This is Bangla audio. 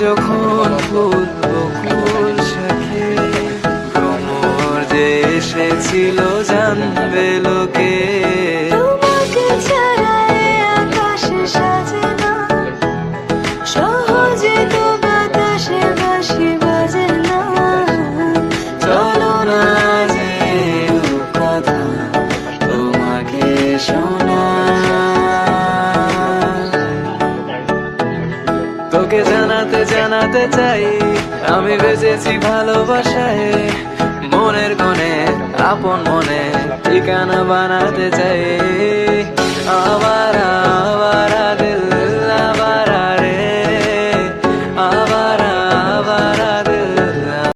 যখন ফুল বকুল শাখে ভ্রমর যে এসেছিল জানবে লোকে। তোমাকে ছাড়া এ আকাশ সাজে না, সহজে তো বাতাসে বাঁশি বাজে না। চলো না যে কথা তোমাকে শোনা, তোকে জানাতে জানাতে চাই আমি বেঁচেছি ভালোবাসায়। মনের কোণে আপন মনে ঠিকানা বানাতে চাই আমার